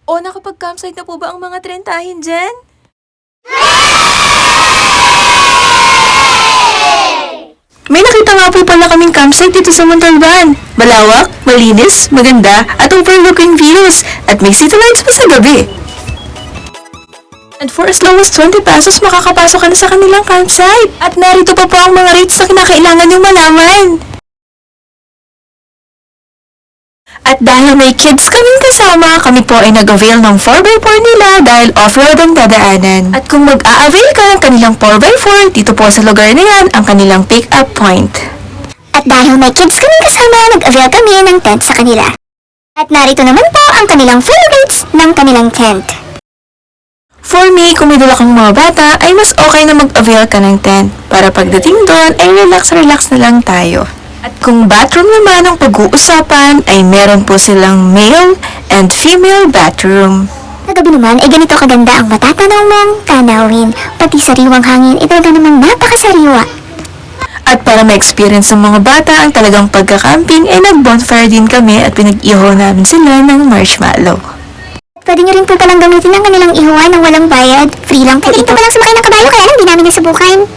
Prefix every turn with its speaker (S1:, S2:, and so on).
S1: O nakapag-campsite na po ba ang mga trentahin dyan? May nakita nga po pala kaming campsite dito sa Montalban. Malawak, malinis, maganda, at overlooking views. At may city lights pa sa gabi. And for as low as 20 pesos, makakapasok ka na sa kanilang campsite. At narito pa po ang mga rates na kinakailangan yung malaman. At dahil may kids kaming kasama, kami po ay nag-avail ng 4x4 nila dahil off-road ang dadaanan. At kung mag-a-avail ka ng kanilang 4x4, dito po sa lugar na yan ang kanilang pick-up point.
S2: At dahil may kids kaming kasama, nag-avail kami ng tent sa kanila. At narito naman po ang kanilang full rates ng kanilang tent.
S1: For me, kung may dala kang mga bata, ay mas okay na mag-avail ka ng tent para pagdating doon ay relax-relax na lang tayo. At kung bathroom naman ang pag-uusapan, ay meron po silang male and female bathroom.
S2: Sa gabi naman ay ganito kaganda ang matatanaw mong tanawin. Pati sariwang hangin, ito talaga namang napakasariwa.
S1: At para ma-experience ng mga bata ang talagang pagka-camping, ay nag-bonfire din kami at pinag-iho namin sila ng marshmallow.
S2: Pwede nyo rin po palang gamitin ang kanilang ihuan ng walang bayad. Free lang po ito. Pwede rin po palang sumakay ng kabayo kaya lang di namin nasubukan.